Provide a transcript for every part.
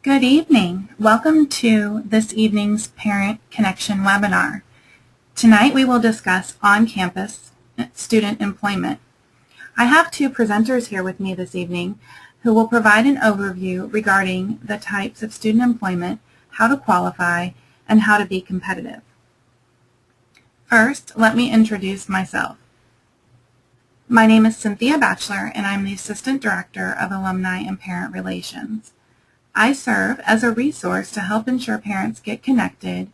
Good evening. Welcome to this evening's Parent Connection webinar. Tonight we will discuss on-campus student employment. I have two presenters here with me this evening who will provide an overview regarding the types of student employment, how to qualify, and how to be competitive. First, let me introduce myself. My name is Cynthia Batchelor, and I'm the Assistant Director of Alumni and Parent Relations. I serve as a resource to help ensure parents get connected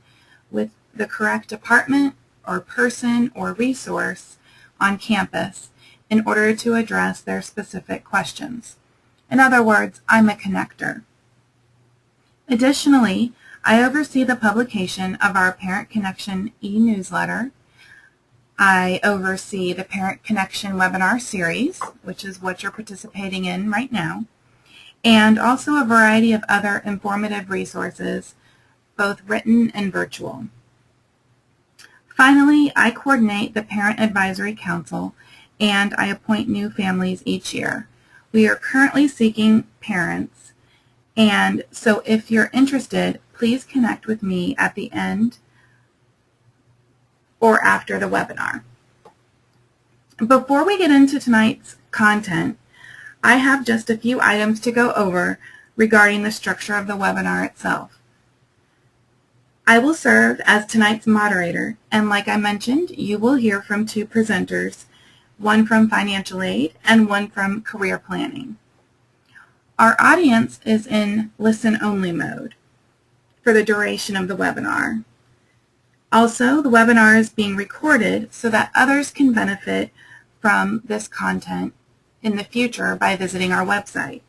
with the correct department or person or resource on campus in order to address their specific questions. In other words, I'm a connector. Additionally, I oversee the publication of our Parent Connection e-newsletter. I oversee the Parent Connection webinar series, which is what you're participating in right now, and also a variety of other informative resources, both written and virtual. Finally, I coordinate the Parent Advisory Council and I appoint new families each year. We are currently seeking parents, and so if you're interested, please connect with me at the end or after the webinar. Before we get into tonight's content, I have just a few items to go over regarding the structure of the webinar itself. I will serve as tonight's moderator, and like I mentioned, you will hear from two presenters, one from financial aid and one from career planning. Our audience is in listen-only mode for the duration of the webinar. Also, the webinar is being recorded so that others can benefit from this content in the future by visiting our website.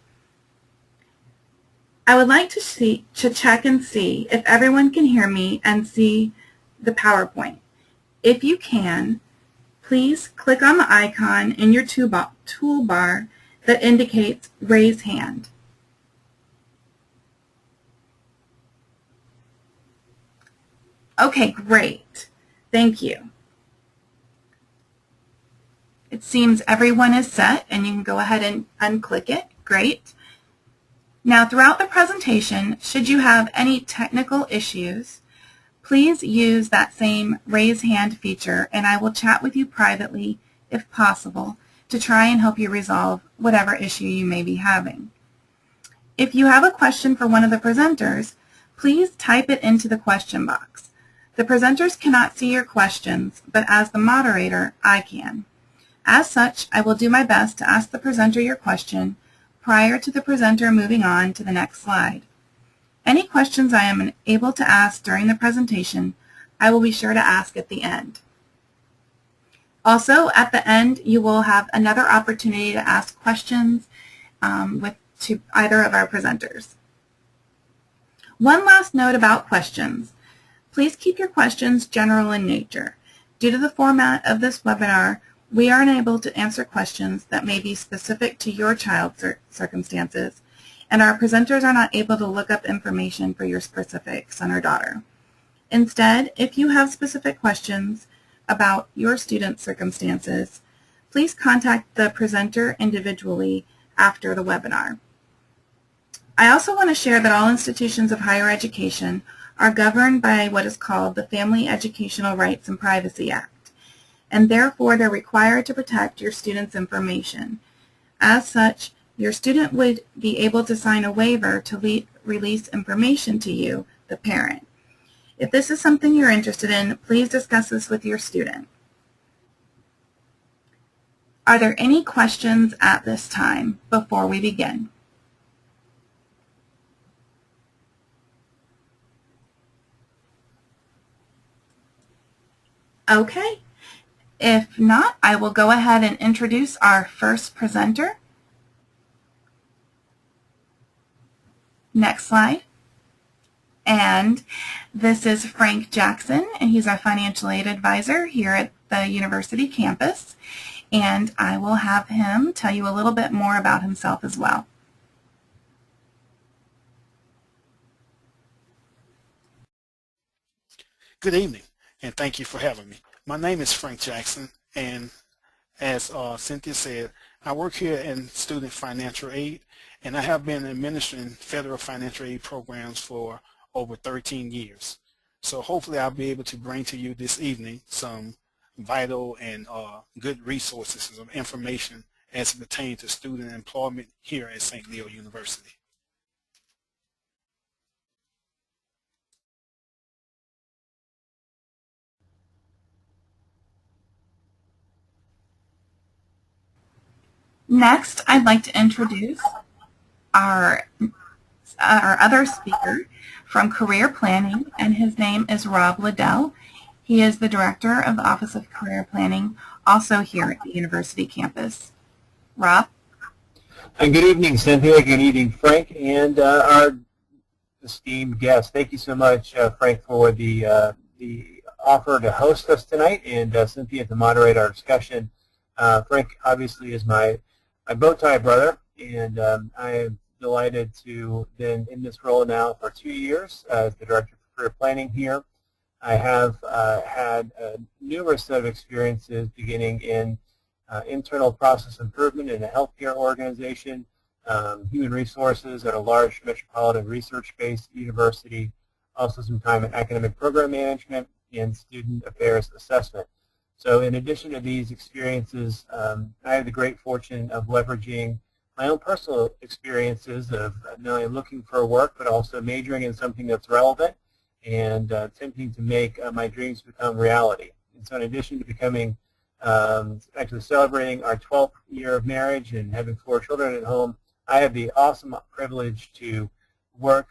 I would like to check and see if everyone can hear me and see the PowerPoint. If you can, please click on the icon in your toolbar that indicates raise hand. Okay, great. Thank you. It seems everyone is set, and you can go ahead and unclick it. Great. Now, throughout the presentation, should you have any technical issues, please use that same raise hand feature, and I will chat with you privately, if possible, to try and help you resolve whatever issue you may be having. If you have a question for one of the presenters, please type it into the question box. The presenters cannot see your questions, but as the moderator, I can. As such, I will do my best to ask the presenter your question prior to the presenter moving on to the next slide. Any questions I am able to ask during the presentation, I will be sure to ask at the end. Also, at the end, you will have another opportunity to ask questions to either of our presenters. One last note about questions. Please keep your questions general in nature. Due to the format of this webinar, we are unable to answer questions that may be specific to your child's circumstances, and our presenters are not able to look up information for your specific son or daughter. Instead, if you have specific questions about your student's circumstances, please contact the presenter individually after the webinar. I also want to share that all institutions of higher education are governed by what is called the Family Educational Rights and Privacy Act, and therefore they're required to protect your student's information. As such, your student would be able to sign a waiver to release information to you, the parent. If this is something you're interested in, please discuss this with your student. Are there any questions at this time before we begin? Okay. If not, I will go ahead and introduce our first presenter. Next slide. And this is Frank Jackson, and he's our financial aid advisor here at the university campus. And I will have him tell you a little bit more about himself as well. Good evening, and thank you for having me. My name is Frank Jackson, and as Cynthia said, I work here in student financial aid, and I have been administering federal financial aid programs for over 13 years. So hopefully I'll be able to bring to you this evening some vital and good resources, some information as it pertains to student employment here at St. Leo University. Next, I'd like to introduce our other speaker from Career Planning, and his name is Rob Liddell. He is the Director of the Office of Career Planning, also here at the University campus. Rob? And good evening, Cynthia. Good evening, Frank, and our esteemed guest. Thank you so much, Frank, for the offer to host us tonight, and Cynthia to moderate our discussion. Frank obviously is my bow tie brother, and I am delighted to been in this role now for 2 years as the Director of Career Planning here. I have had numerous set of experiences beginning in internal process improvement in a healthcare organization, human resources at a large metropolitan research-based university, also some time in academic program management and student affairs assessment. So in addition to these experiences, I have the great fortune of leveraging my own personal experiences of not only looking for work, but also majoring in something that's relevant and attempting to make my dreams become reality. And so in addition to becoming, actually celebrating our 12th year of marriage and having 4 children at home, I have the awesome privilege to work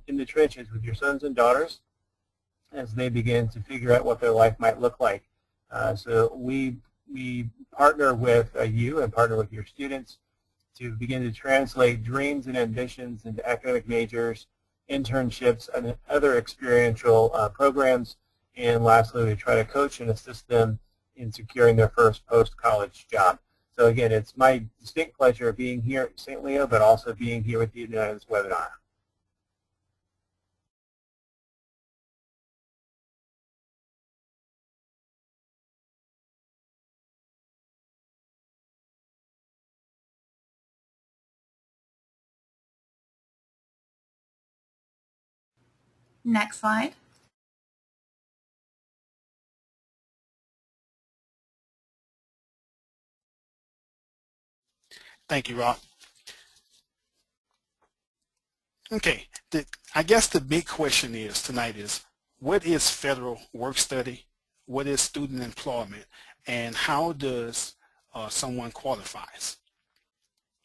in the trenches with your sons and daughters as they begin to figure out what their life might look like. So we partner with you and partner with your students to begin to translate dreams and ambitions into academic majors, internships, and other experiential programs. And lastly, we try to coach and assist them in securing their first post-college job. So again, it's my distinct pleasure being here at St. Leo, but also being here with you tonight on this webinar. Next slide. Thank you, Rob. Okay, I guess the big question is tonight is, what is federal work study? What is student employment? And how does someone qualifies?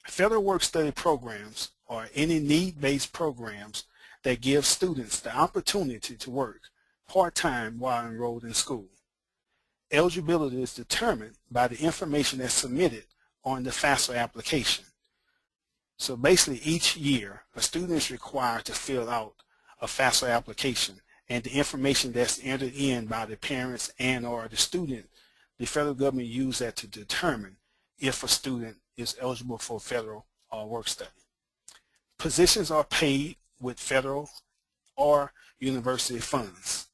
Federal work study programs are any need-based programs that give students the opportunity to work part-time while enrolled in school. Eligibility is determined by the information that's submitted on the FAFSA application. So basically each year a student is required to fill out a FAFSA application, and the information that's entered in by the parents and or the student, the federal government uses that to determine if a student is eligible for federal work study. Positions are paid with federal or university funds.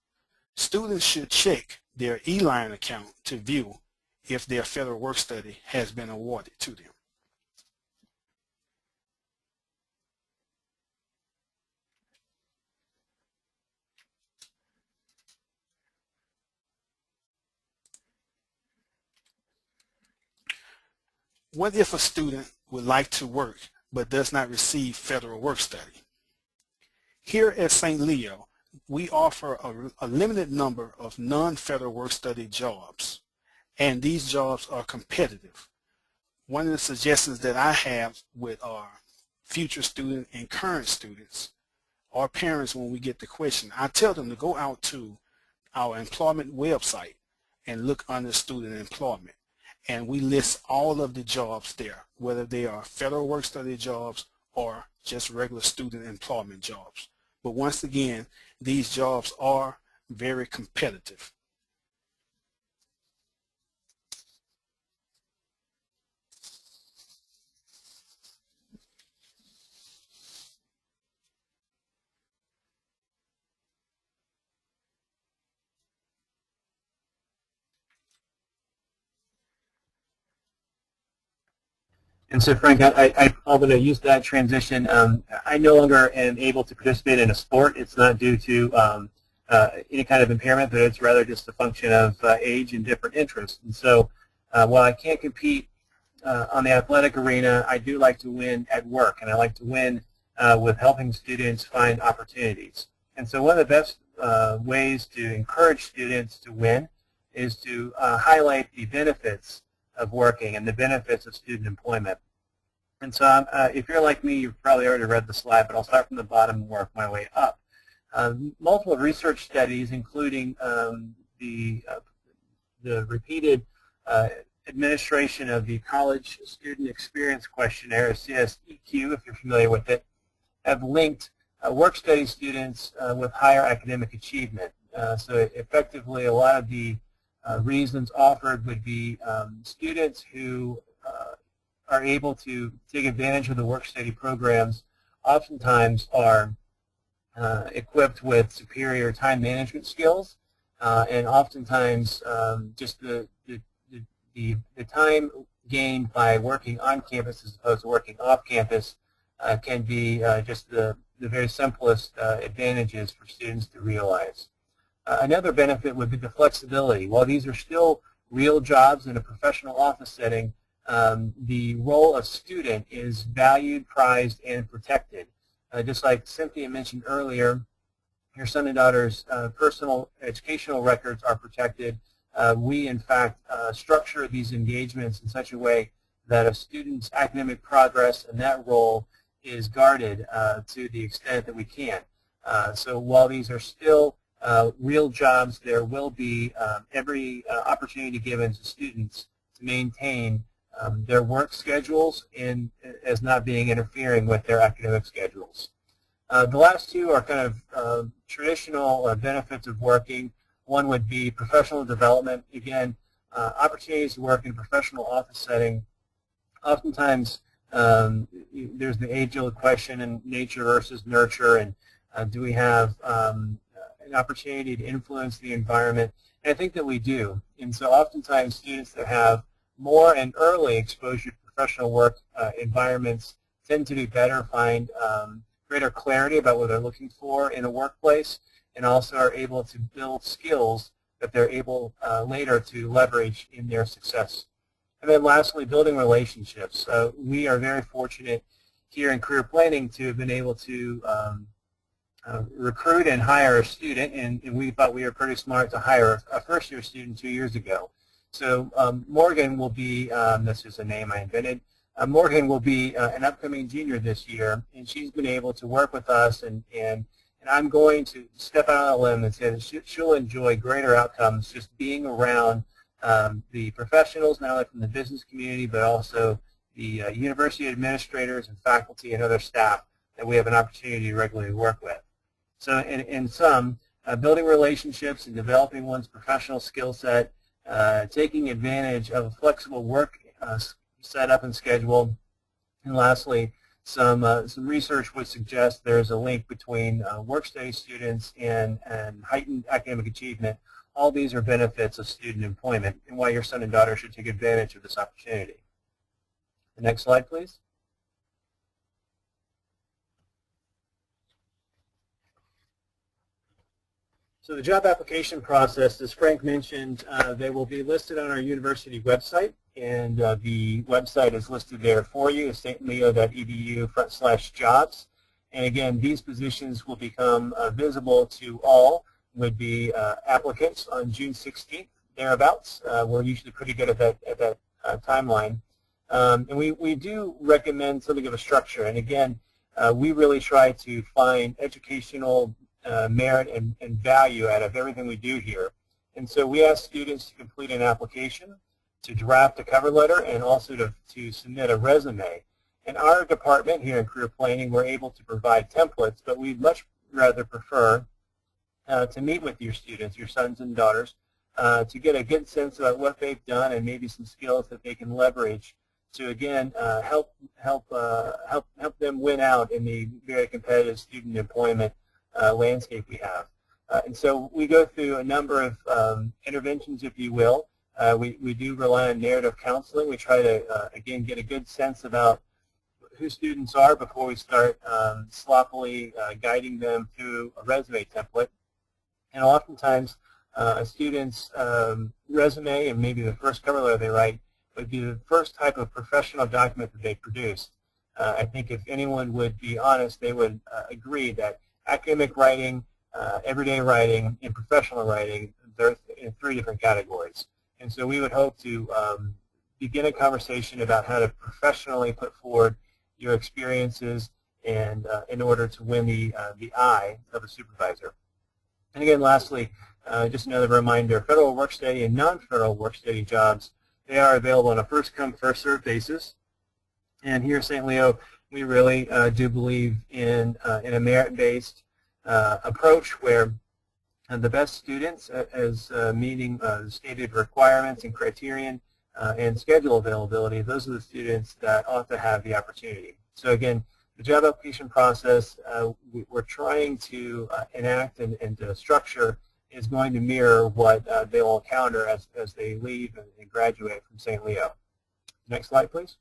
Students should check their E-Line account to view if their federal work study has been awarded to them. What if a student would like to work but does not receive federal work study? Here at St. Leo, we offer a limited number of non-federal work study jobs, and these jobs are competitive. One of the suggestions that I have with our future student and current students or parents when we get the question, I tell them to go out to our employment website and look under student employment. And we list all of the jobs there, whether they are federal work study jobs or just regular student employment jobs. But once again, these jobs are very competitive. And so, Frank, I'm going to use that transition. I no longer am able to participate in a sport. It's not due to any kind of impairment, but it's rather just a function of age and different interests. And so while I can't compete on the athletic arena, I do like to win at work, and I like to win with helping students find opportunities. And so one of the best ways to encourage students to win is to highlight the benefits of working and the benefits of student employment. And so if you're like me, you've probably already read the slide, but I'll start from the bottom and work my way up. Multiple research studies, including the repeated administration of the College Student Experience Questionnaire, CSEQ, if you're familiar with it, have linked work study students with higher academic achievement. So effectively, a lot of the reasons offered would be students who are able to take advantage of the work-study programs oftentimes are equipped with superior time management skills, and oftentimes just the time gained by working on campus as opposed to working off campus can be just the very simplest advantages for students to realize. Another benefit would be the flexibility. While these are still real jobs in a professional office setting, the role of student is valued, prized, and protected. Just like Cynthia mentioned earlier, your son and daughter's personal educational records are protected. We, in fact, structure these engagements in such a way that a student's academic progress and that role is guarded to the extent that we can. So while these are still real jobs, there will be every opportunity given to students to maintain their work schedules as not being interfering with their academic schedules. The last two are kind of traditional benefits of working. One would be professional development. Again, opportunities to work in a professional office setting. Oftentimes, there's the age-old question in nature versus nurture, and do we have an opportunity to influence the environment? And I think that we do. And so oftentimes students that have more and early exposure to professional work environments tend to do better, find greater clarity about what they're looking for in a workplace, and also are able to build skills that they're able later to leverage in their success. And then lastly, building relationships. We are very fortunate here in career planning to have been able to recruit and hire a student, and we thought we were pretty smart to hire a first-year student 2 years ago. So Morgan will be, this is a name I invented, Morgan will be an upcoming junior this year, and she's been able to work with us, and I'm going to step out on a limb and say that she'll enjoy greater outcomes just being around the professionals, not only from the business community, but also the university administrators and faculty and other staff that we have an opportunity to regularly work with. So in sum, building relationships and developing one's professional skill set, taking advantage of a flexible work setup and schedule, and lastly, some research would suggest there's a link between work-study students and heightened academic achievement. All these are benefits of student employment, and why your son and daughter should take advantage of this opportunity. The next slide, please. So the job application process, as Frank mentioned, they will be listed on our university website, and the website is listed there for you, stleo.edu/jobs. And again, these positions will become visible to all, would be applicants on June 16th, thereabouts. We're usually pretty good at that timeline. And we do recommend something of a structure. And again, we really try to find educational merit and value out of everything we do here. And so we ask students to complete an application, to draft a cover letter, and also to submit a resume. In our department here in career planning, we're able to provide templates, but we'd much rather prefer to meet with your students, your sons and daughters, to get a good sense about what they've done and maybe some skills that they can leverage to, again, help them win out in the very competitive student employment landscape we have. And so we go through a number of interventions, if you will. We do rely on narrative counseling. We try to, again, get a good sense about who students are before we start sloppily guiding them through a resume template. And oftentimes, a student's resume and maybe the first cover letter they write would be the first type of professional document that they produce. I think if anyone would be honest, they would agree that academic writing, everyday writing, and professional writing, they're in 3 different categories. And so we would hope to begin a conversation about how to professionally put forward your experiences and in order to win the eye of a supervisor. And again, lastly, just another reminder, federal work study and non-federal work study jobs, they are available on a first-come, first-served basis. And here at St. Leo, we really do believe in a merit-based approach where the best students, as meeting the stated requirements and criterion and schedule availability, those are the students that ought to have the opportunity. So again, the job application process we're trying to enact and structure is going to mirror what they will encounter as they leave and graduate from St. Leo. Next slide, please.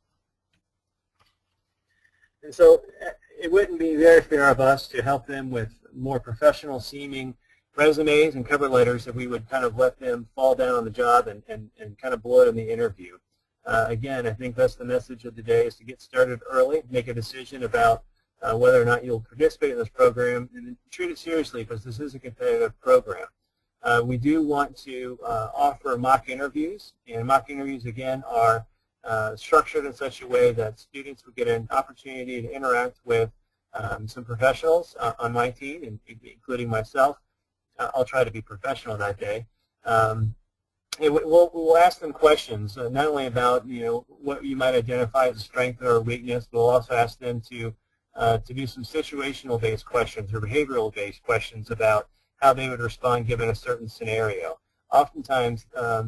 And so it wouldn't be very fair of us to help them with more professional seeming resumes and cover letters if we would kind of let them fall down on the job and kind of blow it in the interview. Again, I think that's the message of the day, is to get started early, make a decision about whether or not you'll participate in this program, and treat it seriously because this is a competitive program. We do want to offer mock interviews, and mock interviews, again, are structured in such a way that students would get an opportunity to interact with some professionals on my team, including myself. I'll try to be professional that day. We'll ask them questions, not only about what you might identify as a strength or a weakness, but we'll also ask them to do some situational-based questions or behavioral-based questions about how they would respond given a certain scenario. Oftentimes, a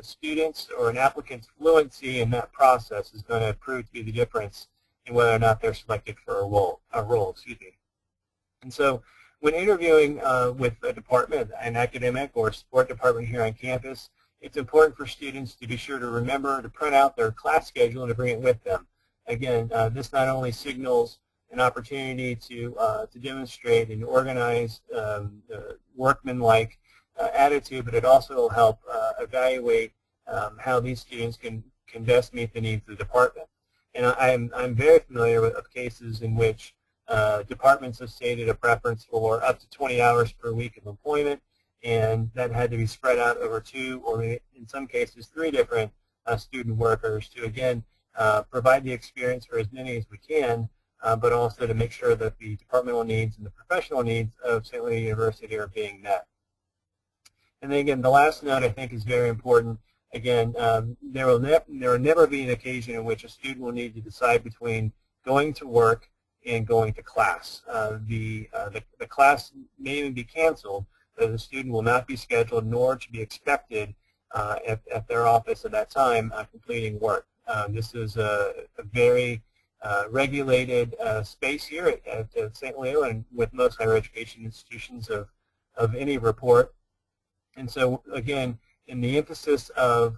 student's or an applicant's fluency in that process is going to prove to be the difference in whether or not they're selected for a role. And so, when interviewing with a department, an academic or support department here on campus, it's important for students to be sure to remember to print out their class schedule and to bring it with them. Again, this not only signals an opportunity to demonstrate an organized, workmanlike attitude, but it also will help evaluate how these students can best meet the needs of the department. And I'm very familiar with cases in which departments have stated a preference for up to 20 hours per week of employment, and that had to be spread out over 2 or in some cases 3 different student workers to, again, provide the experience for as many as we can, but also to make sure that the departmental needs and the professional needs of St. Leo University are being met. And then again, the last note I think is very important. Again, there will never be an occasion in which a student will need to decide between going to work and going to class. The class may even be canceled, but the student will not be scheduled nor to be expected at their office at that time completing work. This is a very regulated space here at St. Leo and with most higher education institutions of any report. And so, again, in the emphasis of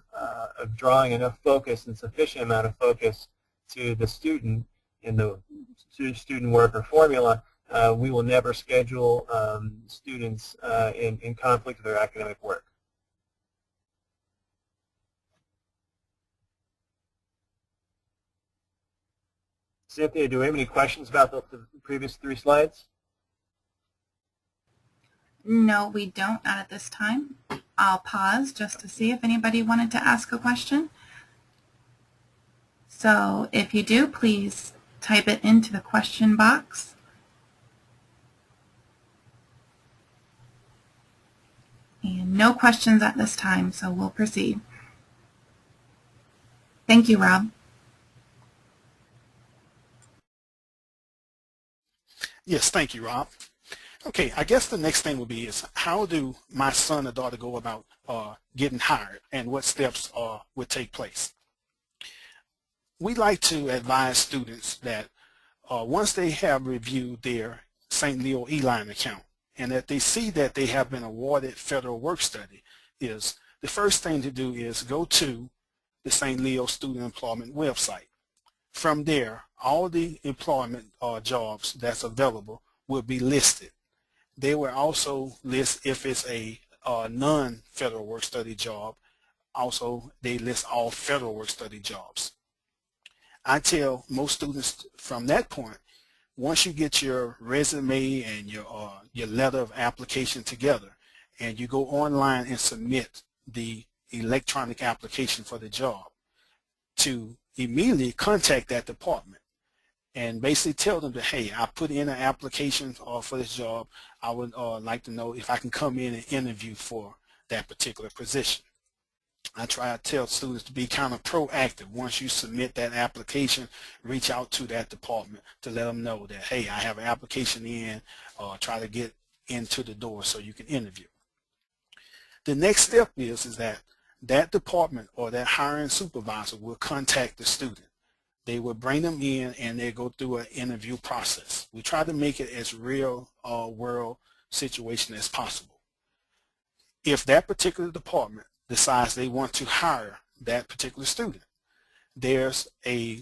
drawing enough focus and sufficient amount of focus to the student in the student worker formula, we will never schedule students in conflict with their academic work. Cynthia, do we have any questions about the previous 3 slides? No, we don't at this time. I'll pause just to see if anybody wanted to ask a question. So if you do, please type it into the question box. And no questions at this time, so we'll proceed. Thank you, Rob. Yes, thank you, Rob. Okay, I guess the next thing will be is how do my son or daughter go about getting hired, and what steps would take place? We like to advise students that once they have reviewed their St. Leo E-Line account and that they see that they have been awarded federal work study, is the first thing to do is go to the St. Leo Student Employment website. From there, all the employment jobs that's available will be listed. They will also list if it's a non-federal work-study job. Also, they list all federal work-study jobs. I tell most students from that point, once you get your resume and your letter of application together, and you go online and submit the electronic application for the job, to immediately contact that department and basically tell them that, hey, I put in an application for this job. I would like to know if I can come in and interview for that particular position. I try to tell students to be kind of proactive. Once you submit that application, reach out to that department to let them know that, hey, I have an application in, try to get into the door so you can interview. The next step is that department or that hiring supervisor will contact the student. They will bring them in and they go through an interview process. We try to make it as real world situation as possible. If that particular department decides they want to hire that particular student, there's a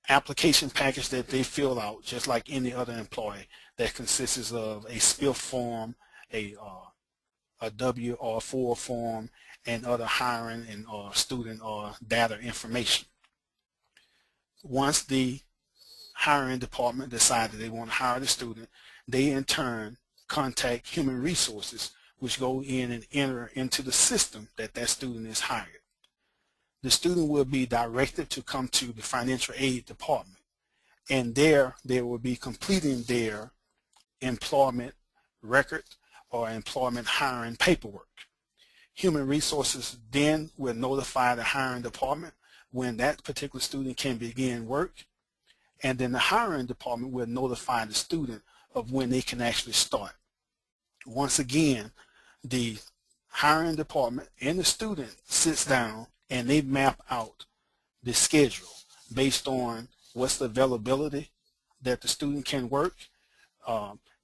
application package that they fill out just like any other employee that consists of a spiff form, a W-4 form, and other hiring and student data information. Once the hiring department decides that they want to hire the student, they in turn contact human resources, which go in and enter into the system that that student is hired. The student will be directed to come to the financial aid department, and there they will be completing their employment record or employment hiring paperwork. Human resources then will notify the hiring department when that particular student can begin work, and then the hiring department will notify the student of when they can actually start. Once again, the hiring department and the student sits down and they map out the schedule based on what's the availability that the student can work,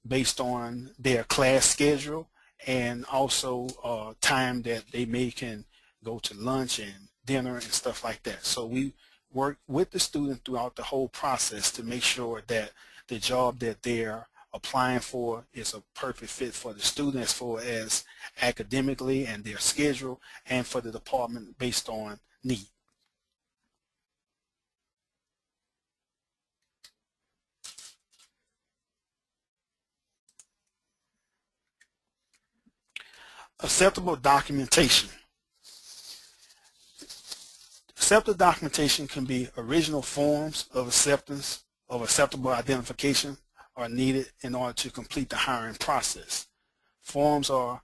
based on their class schedule, and also time that they can go to lunch and dinner and stuff like that. So we work with the student throughout the whole process to make sure that the job that they're applying for is a perfect fit for the student as far as academically and their schedule, and for the department based on need. Acceptable documentation. Acceptable documentation can be original forms of acceptance of acceptable identification are needed in order to complete the hiring process. Forms of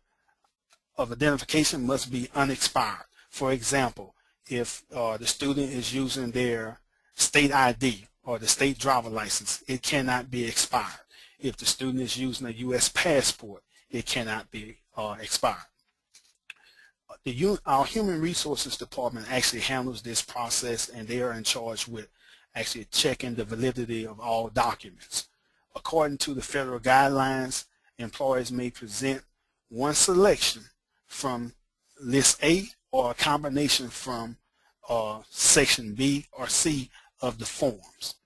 identification must be unexpired. For example, if the student is using their state ID or the state driver license, it cannot be expired. If the student is using a U.S. passport, it cannot be expired. Our Human Resources Department actually handles this process, and they are in charge with actually checking the validity of all documents. According to the federal guidelines, employers may present one selection from List A or a combination from Section B or C of the forms.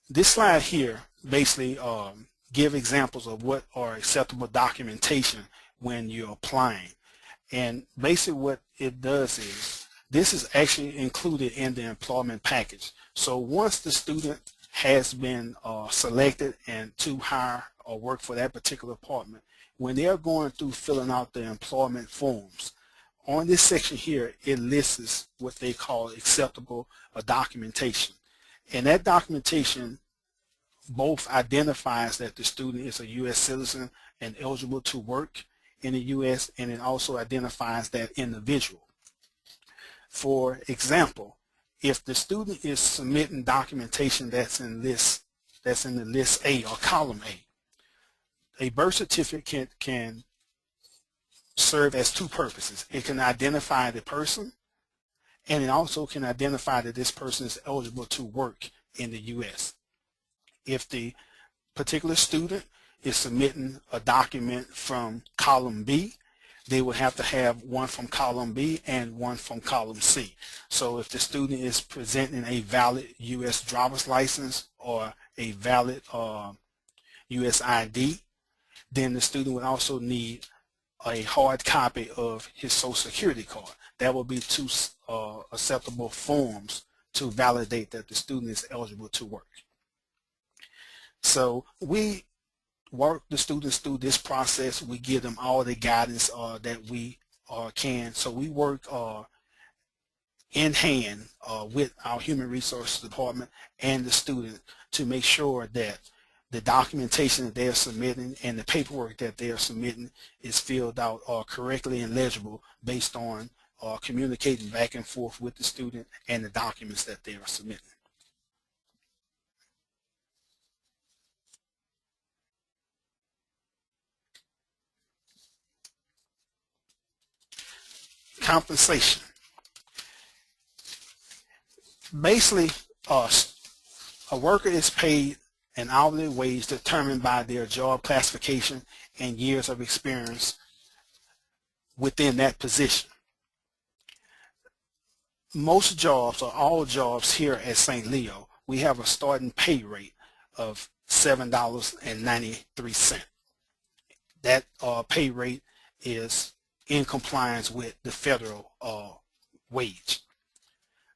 This slide here basically give examples of what are acceptable documentation when you're applying. And basically what it does is, this is actually included in the employment package. So once the student has been selected and to hire or work for that particular department, when they're going through filling out the employment forms, on this section here, it lists what they call acceptable documentation. And that documentation both identifies that the student is a U.S. citizen and eligible to work in the U.S., and it also identifies that individual. For example, if the student is submitting documentation that's in the list A or column A, a birth certificate can serve as two purposes. It can identify the person, and it also can identify that this person is eligible to work in the U.S. If the particular student is submitting a document from column B, they will have to have one from column B and one from column C. So if the student is presenting a valid U.S. driver's license or a valid U.S. ID, then the student would also need a hard copy of his Social Security card. That will be two acceptable forms to validate that the student is eligible to work. So we work the students through this process. We give them all the guidance that we can. So we work in hand with our Human Resources Department and the student to make sure that the documentation that they are submitting and the paperwork that they are submitting is filled out correctly and legible based on communicating back and forth with the student and the documents that they are submitting. Compensation. Basically, a worker is paid an hourly wage determined by their job classification and years of experience within that position. Most jobs, or all jobs here at St. Leo, we have a starting pay rate of $7.93. That pay rate is in compliance with the federal wage.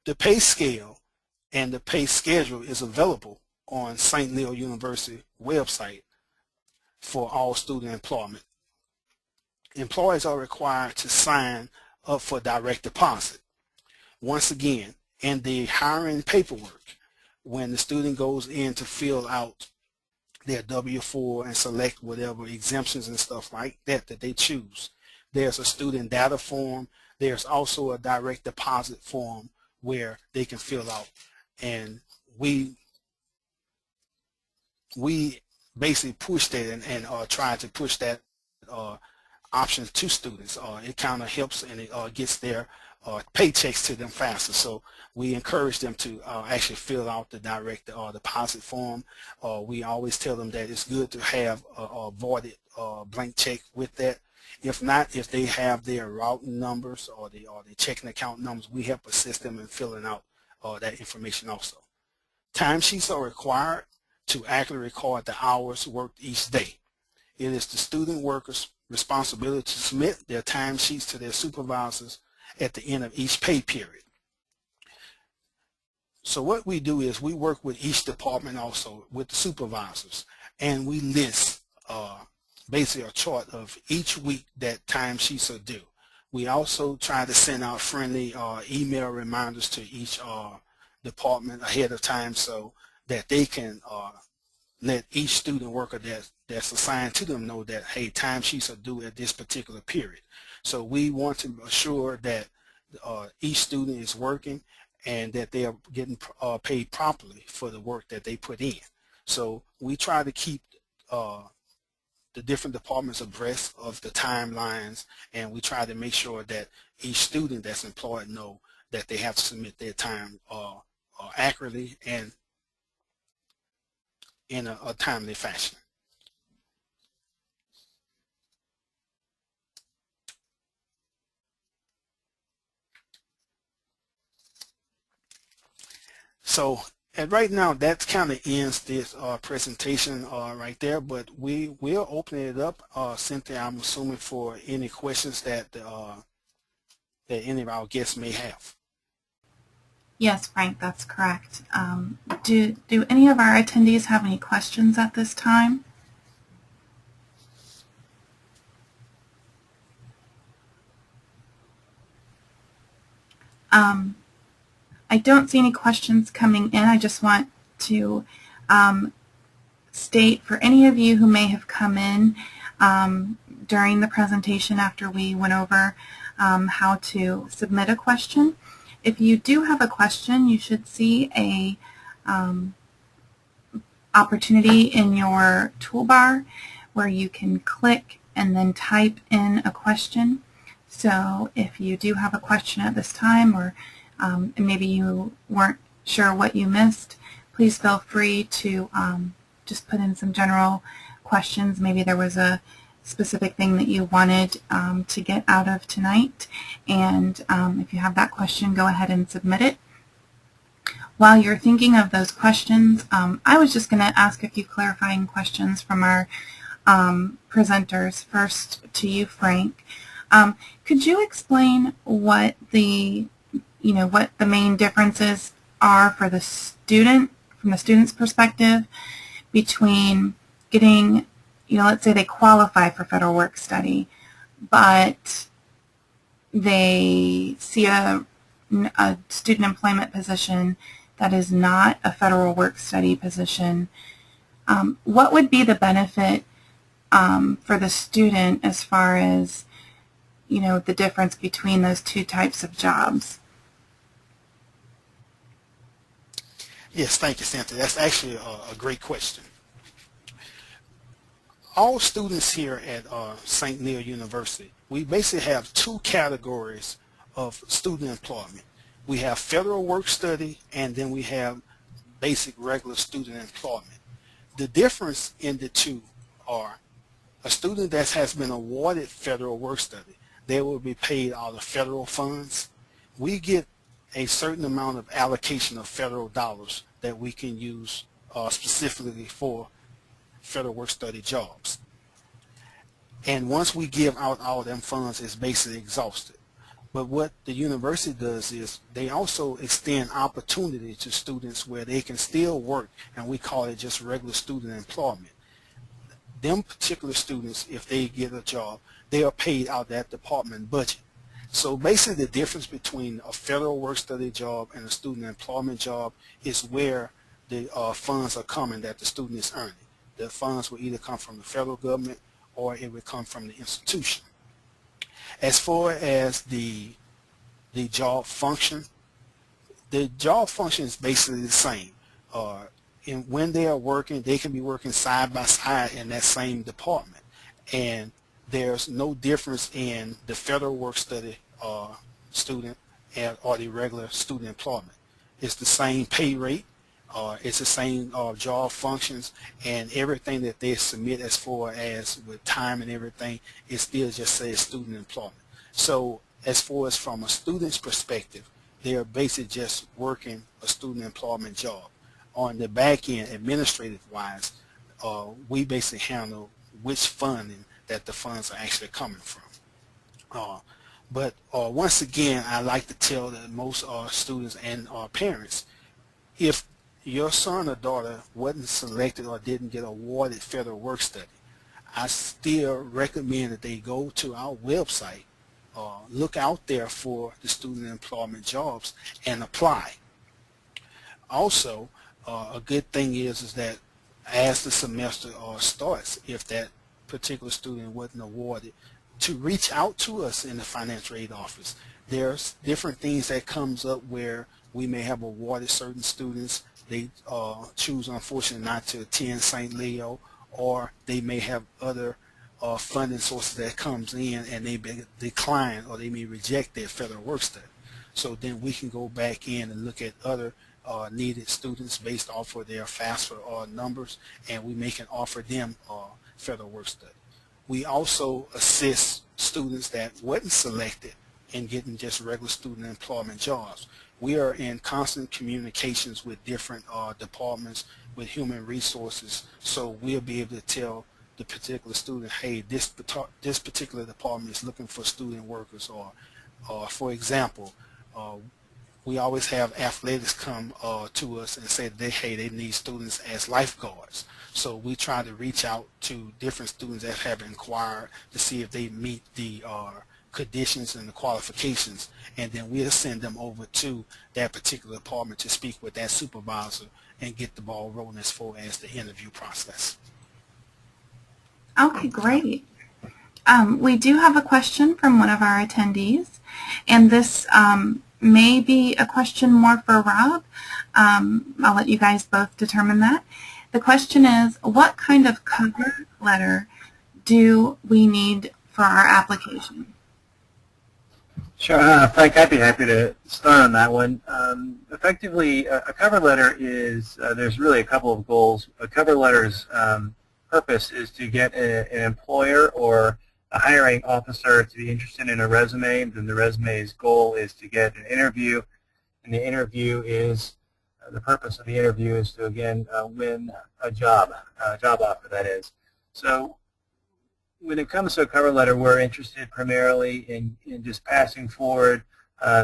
The pay scale and the pay schedule is available on St. Leo University website for all student employment. Employees are required to sign up for direct deposit. Once again, in the hiring paperwork, when the student goes in to fill out their W-4 and select whatever exemptions and stuff like that that they choose, there's a student data form. There's also a direct deposit form where they can fill out, and we basically push that and try to push that option to students. It kind of helps, and it gets their paychecks to them faster. So we encourage them to actually fill out the direct deposit form. We always tell them that it's good to have a voided blank check with that. If not, if they have their routing numbers or the checking account numbers, we help assist them in filling out that information also. Timesheets are required to accurately record the hours worked each day. It is the student workers' responsibility to submit their timesheets to their supervisors at the end of each pay period. So what we do is we work with each department also with the supervisors, and we list basically a chart of each week that timesheets are due. We also try to send out friendly email reminders to each department ahead of time so that they can let each student worker that's assigned to them know that, hey, timesheets are due at this particular period. So we want to assure that each student is working and that they are getting paid properly for the work that they put in. So we try to keep the different departments abreast of the timelines, and we try to make sure that each student that's employed know that they have to submit their time accurately and in a timely fashion. So and right now that kind of ends this presentation right there, but we will open it up, Cynthia, I'm assuming, for any questions that that any of our guests may have. Yes, Frank, that's correct. Do any of our attendees have any questions at this time? I don't see any questions coming in. I just want to state for any of you who may have come in during the presentation after we went over how to submit a question. If you do have a question, you should see a opportunity in your toolbar where you can click and then type in a question. So if you do have a question at this time, or maybe you weren't sure what you missed, please feel free to just put in some general questions. Maybe there was a specific thing that you wanted to get out of tonight, and if you have that question, go ahead and submit it. While you're thinking of those questions, I was just going to ask a few clarifying questions from our presenters. First to you, Frank. Could you explain what the main differences are for the student, from the student's perspective, between getting, let's say they qualify for federal work study, but they see a student employment position that is not a federal work study position. What would be the benefit for the student as far as, the difference between those two types of jobs? Yes, thank you, Cynthia. That's actually a great question. All students here at St. Leo University, we basically have two categories of student employment. We have federal work study, and then we have basic regular student employment. The difference in the two are a student that has been awarded federal work study, they will be paid out of federal funds. We get a certain amount of allocation of federal dollars that we can use specifically for federal work study jobs. And once we give out all them funds, it's basically exhausted. But what the university does is they also extend opportunity to students where they can still work, and we call it just regular student employment. Them particular students, if they get a job, they are paid out of that department budget. So basically the difference between a federal work study job and a student employment job is where the funds are coming that the student is earning. The funds will either come from the federal government or it will come from the institution. As far as the job function is basically the same. And when they are working, they can be working side by side in that same department. And there's no difference in the federal work study student or the regular student employment. It's the same pay rate, it's the same job functions, and everything that they submit as far as with time and everything, it still just says student employment. So as far as from a student's perspective, they are basically just working a student employment job. On the back end, administrative wise, we basically handle which funding that the funds are actually coming from. But once again, I like to tell that most students and parents, if your son or daughter wasn't selected or didn't get awarded federal work study, I still recommend that they go to our website, look out there for the student employment jobs and apply. Also, a good thing is that as the semester starts, if that particular student wasn't awarded, to reach out to us in the financial aid office. There's different things that comes up where we may have awarded certain students. They choose, unfortunately, not to attend St. Leo, or they may have other funding sources that comes in and they decline or they may reject their federal work study. So then we can go back in and look at other needed students based off of their FAFSA numbers, and we may can offer them federal work study. We also assist students that wasn't selected in getting just regular student employment jobs. We are in constant communications with different departments with human resources, so we'll be able to tell the particular student, hey, this particular department is looking for student workers, or for example, we always have athletics come to us and say that they need students as lifeguards. So we try to reach out to different students that have inquired to see if they meet the conditions and the qualifications, and then we'll send them over to that particular department to speak with that supervisor and get the ball rolling as far as the interview process. Okay, great. We do have a question from one of our attendees, and this may be a question more for Rob. I'll let you guys both determine that. The question is, what kind of cover letter do we need for our application? Sure, Frank, I'd be happy to start on that one. Effectively, a cover letter is, there's really a couple of goals. A cover letter is purpose is to get an employer or a hiring officer to be interested in a resume. Then the resume's goal is to get an interview, and the interview is the purpose of the interview is to again win a job offer, that is. So when it comes to a cover letter, we're interested primarily in just passing forward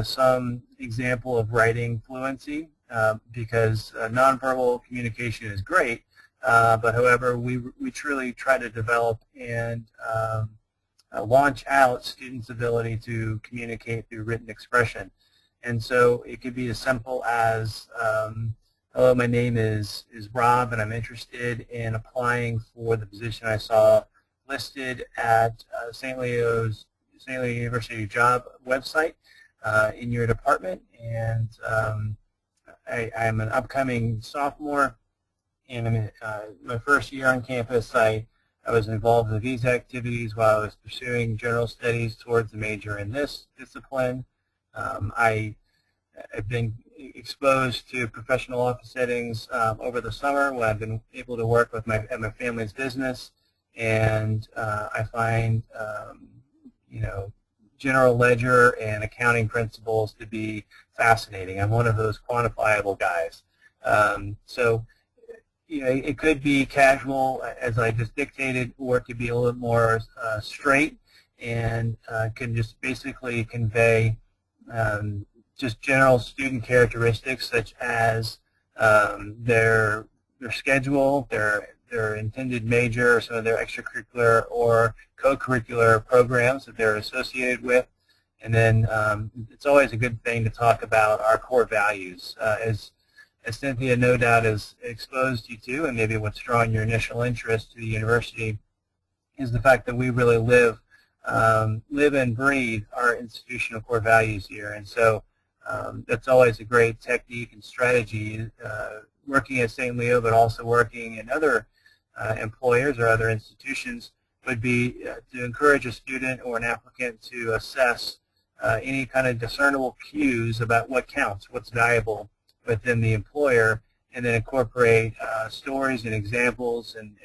some example of writing fluency because nonverbal communication is great, but however, we truly try to develop and launch out students' ability to communicate through written expression. And so it could be as simple as, hello, my name is Rob, and I'm interested in applying for the position I saw listed at St. Leo University job website in your department. And I'm an upcoming sophomore, and I'm in my first year on campus. I was involved in visa activities while I was pursuing general studies towards a major in this discipline. I've been exposed to professional office settings over the summer when I've been able to work with my family's business, and I find general ledger and accounting principles to be fascinating. I'm one of those quantifiable guys. So it could be casual, as I just dictated, or it could be a little more straight, and can just basically convey just general student characteristics such as their schedule, their intended major, or some of their extracurricular or co-curricular programs that they're associated with. And then it's always a good thing to talk about our core values. As Cynthia no doubt has exposed you to, and maybe what's drawing your initial interest to the university, is the fact that we really live and breathe our institutional core values here. And so that's always a great technique and strategy, working at St. Leo, but also working in other employers or other institutions, would be to encourage a student or an applicant to assess any kind of discernible cues about what counts, what's valuable within the employer, and then incorporate stories and examples and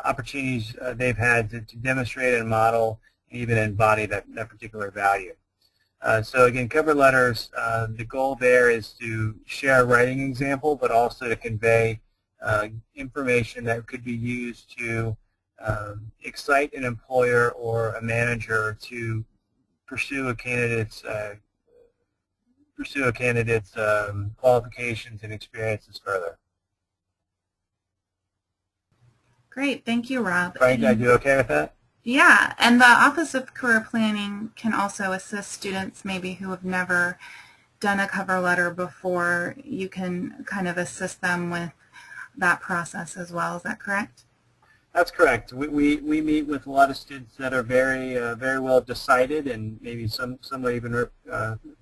opportunities they've had to demonstrate and model and even embody that particular value. So again, cover letters, the goal there is to share a writing example, but also to convey information that could be used to excite an employer or a manager to pursue a candidate's qualifications and experiences further. Great, thank you, Rob. Frank, are you okay with that? Yeah, and the Office of Career Planning can also assist students maybe who have never done a cover letter before. You can kind of assist them with that process as well. Is that correct? That's correct. We meet with a lot of students that are very well decided, and maybe some would even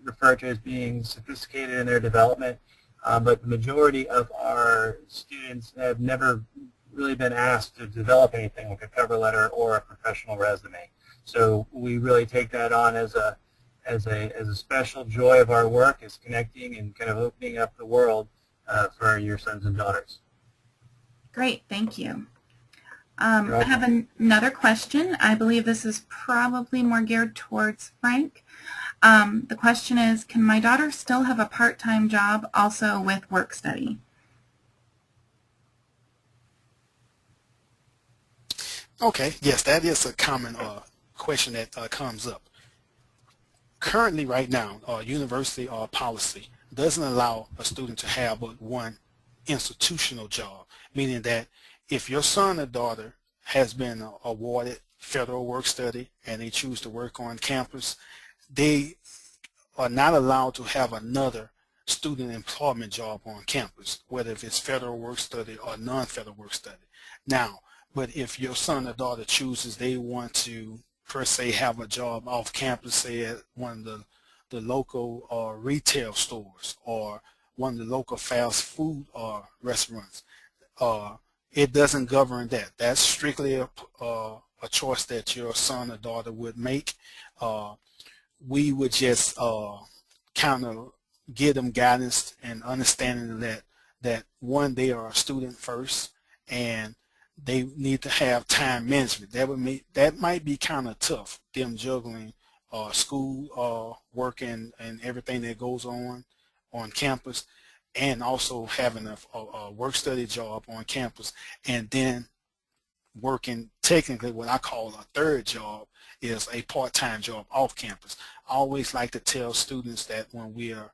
refer to as being sophisticated in their development. But the majority of our students have never really been asked to develop anything like a cover letter or a professional resume. So we really take that on as a special joy of our work, is connecting and kind of opening up the world for your sons and daughters. Great, thank you. I have another question. I believe this is probably more geared towards Frank. The question is, can my daughter still have a part-time job also with work study? Okay, yes, that is a common question that comes up. Currently, right now, university policy doesn't allow a student to have but one institutional job, meaning that if your son or daughter has been awarded federal work study and they choose to work on campus, they are not allowed to have another student employment job on campus, whether if it's federal work study or non-federal work study. Now, but if your son or daughter chooses they want to, per se, have a job off campus, say at one of the local retail stores or one of the local fast food restaurants, it doesn't govern that. That's strictly a choice that your son or daughter would make. We would just kind of give them guidance and understanding that one, they are a student first, and they need to have time management. That might be kind of tough, them juggling school work and everything that goes on campus, and also having a work-study job on campus, and then working technically what I call a third job is a part-time job off campus. I always like to tell students that when we are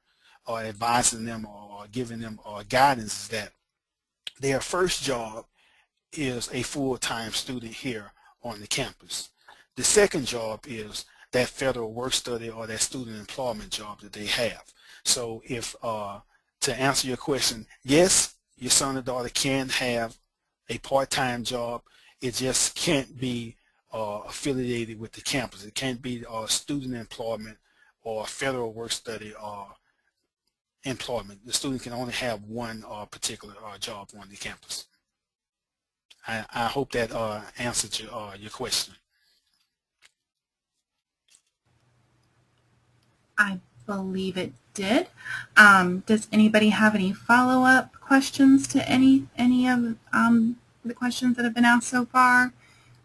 advising them or giving them guidance, is that their first job is a full-time student here on the campus. The second job is that federal work-study or that student employment job that they have. So if to answer your question, yes, your son or daughter can have a part-time job. It just can't be affiliated with the campus. It can't be student employment or federal work-study employment. The student can only have one particular job on the campus. I hope that answered your question. I believe it did. Does anybody have any follow-up questions to any of the questions that have been asked so far,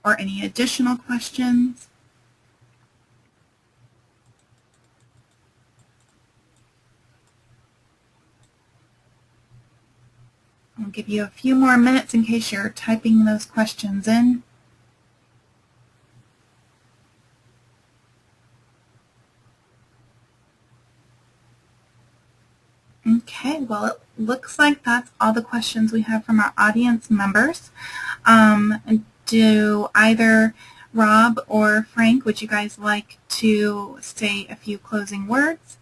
or any additional questions? I'll give you a few more minutes in case you're typing those questions in. Okay, well, it looks like that's all the questions we have from our audience members. Do either Rob or Frank, would you guys like to say a few closing words?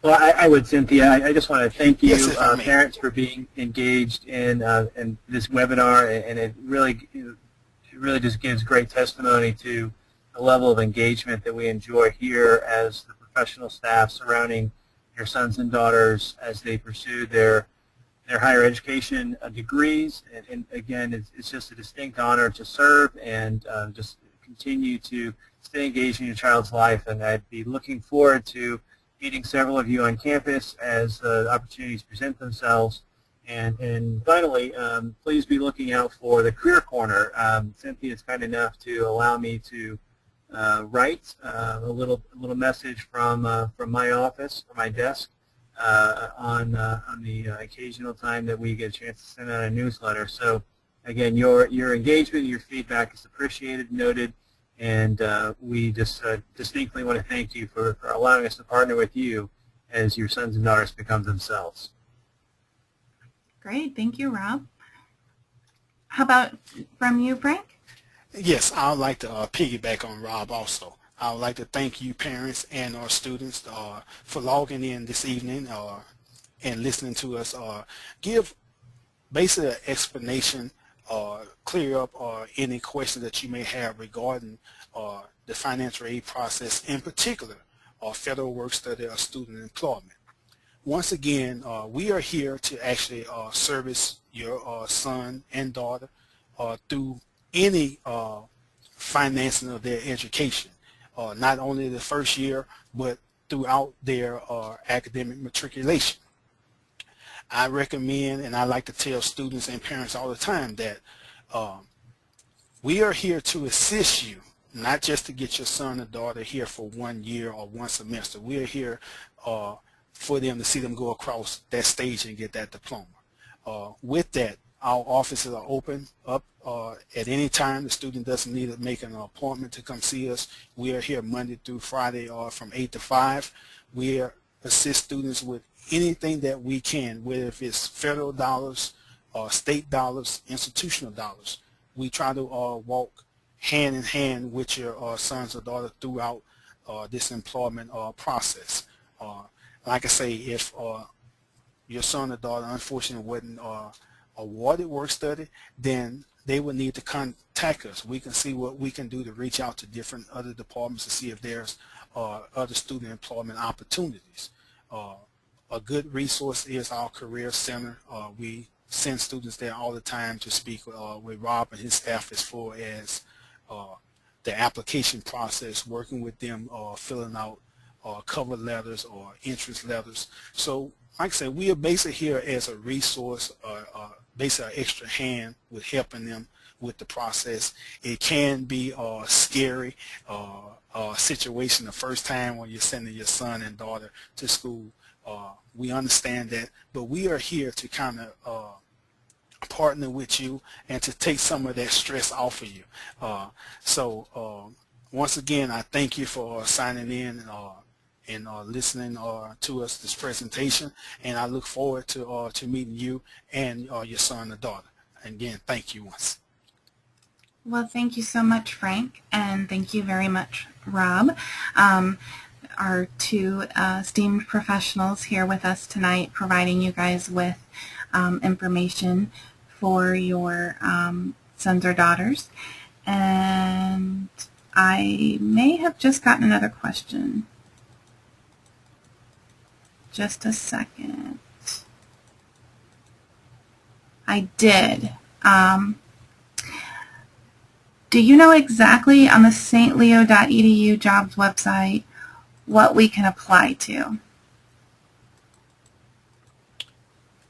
Well, I would, Cynthia. I just want to thank you, Yes, parents, for being engaged in this webinar, and it really just gives great testimony to the level of engagement that we enjoy here as the professional staff surrounding your sons and daughters as they pursue their higher education degrees. And again, it's just a distinct honor to serve and just continue to stay engaged in your child's life. And I'd be looking forward to meeting several of you on campus as opportunities present themselves. And finally, please be looking out for the Career Corner. Cynthia is kind enough to allow me to write a little message from my office, from my desk, on the occasional time that we get a chance to send out a newsletter. So again, your engagement, your feedback is appreciated, noted, and we just distinctly want to thank you for allowing us to partner with you as your sons and daughters become themselves. Great, thank you, Rob. How about from you, Frank? Yes, I would like to piggyback on Rob also. I would like to thank you, parents and our students, for logging in this evening and listening to us. Give basically an explanation, clear up any questions that you may have regarding the financial aid process, in particular, federal work-study or student employment. Once again, we are here to actually service your son and daughter through any financing of their education, not only the first year, but throughout their academic matriculation. I recommend, and I like to tell students and parents all the time, that we are here to assist you, not just to get your son or daughter here for 1 year or 1 semester. We are here for them to see them go across that stage and get that diploma. With that, our offices are open up at any time. The student doesn't need to make an appointment to come see us. We are here Monday through Friday from 8 to 5. We assist students with anything that we can, whether if it's federal dollars, state dollars, institutional dollars. We try to walk hand in hand with your sons or daughters throughout this employment process. Like I say, if your son or daughter unfortunately wasn't awarded work study, then they would need to contact us. We can see what we can do to reach out to different other departments to see if there's other student employment opportunities. A good resource is our Career Center. We send students there all the time to speak with Rob and his staff as far as the application process, working with them, filling out cover letters or interest letters. So like I said, we are basically here as a resource, basically an extra hand with helping them with the process. It can be a scary situation the first time when you're sending your son and daughter to school. We understand that, but we are here to kind of partner with you and to take some of that stress off of you. Once again, I thank you for signing in and listening to us this presentation, and I look forward to meeting you and your son or daughter. And again, thank you once. Well, thank you so much, Frank, and thank you very much, Rob. Our two esteemed professionals here with us tonight, providing you guys with information for your sons or daughters. And I may have just gotten another question. Just a second. I did. Do you know exactly on the stleo.edu jobs website what we can apply to?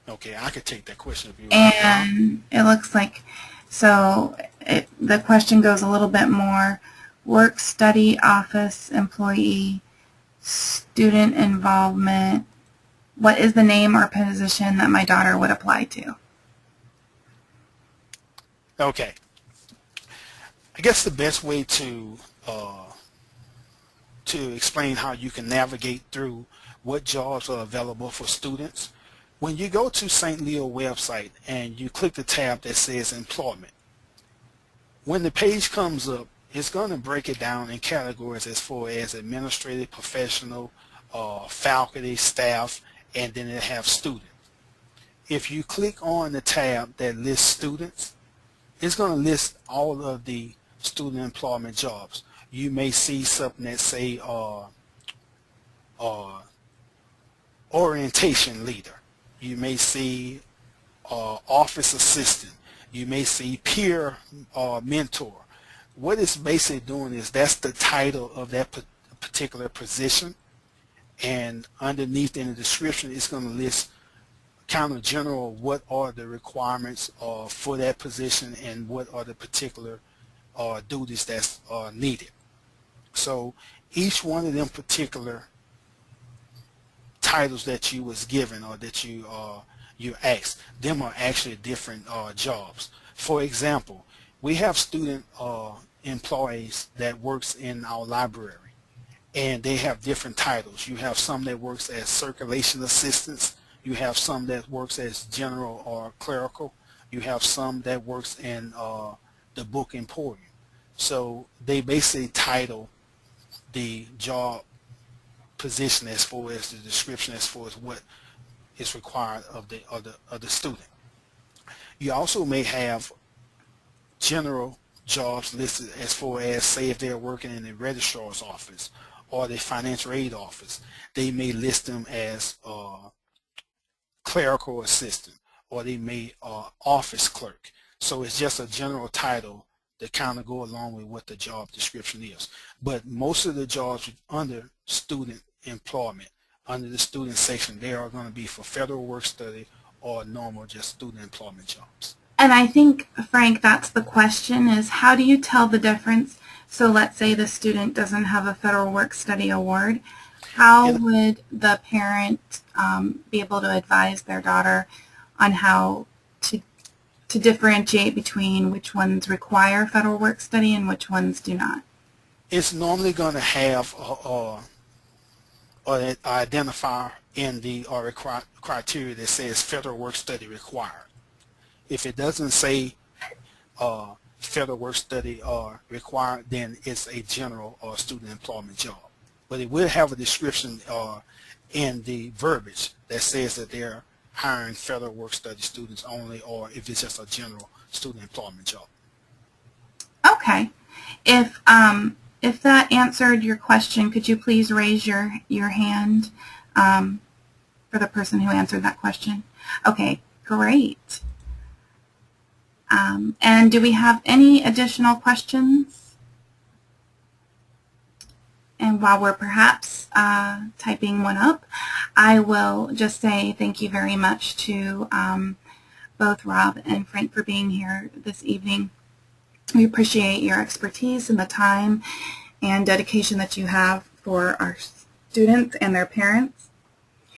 Okay, I could take that question if you want. And it looks like, so the question goes a little bit more, work, study, office, employee, student involvement. What is the name or position that my daughter would apply to? Okay. I guess the best way to explain how you can navigate through what jobs are available for students, when you go to St. Leo website and you click the tab that says employment, when the page comes up, it's going to break it down in categories as far as administrative, professional, faculty, staff, and then it have student. If you click on the tab that lists students, it's going to list all of the student employment jobs. You may see something that say orientation leader. You may see office assistant. You may see peer mentor. What it's basically doing is that's the title of that particular position, and underneath in the description it's going to list kind of general what are the requirements for that position and what are the particular duties that's needed. So each one of them particular titles that you was given or that you asked, them are actually different jobs. For example, we have student employees that works in our library, and they have different titles. You have some that works as circulation assistants. You have some that works as general or clerical. You have some that works in the book emporium. So they basically title the job position as far as the description as far as what is required of the student. You also may have general jobs listed as far as, say, if they're working in the registrar's office or the financial aid office, they may list them as clerical assistant, or they may office clerk. So it's just a general title that kind of go along with what the job description is. But most of the jobs under student employment, under the student section, they are going to be for federal work study or normal just student employment jobs. And I think, Frank, that's the question, is how do you tell the difference? So let's say the student doesn't have a federal work study award. How would the parent be able to advise their daughter on how to differentiate between which ones require federal work study and which ones do not? It's normally going to have an identifier in the criteria that says federal work study required. If it doesn't say federal work study required, then it's a general or student employment job. But it will have a description in the verbiage that says that they're hiring federal work study students only, or if it's just a general student employment job. Okay. If that answered your question, could you please raise your hand for the person who answered that question? Okay, great. And do we have any additional questions? And while we're perhaps typing one up, I will just say thank you very much to both Rob and Frank for being here this evening. We appreciate your expertise and the time and dedication that you have for our students and their parents.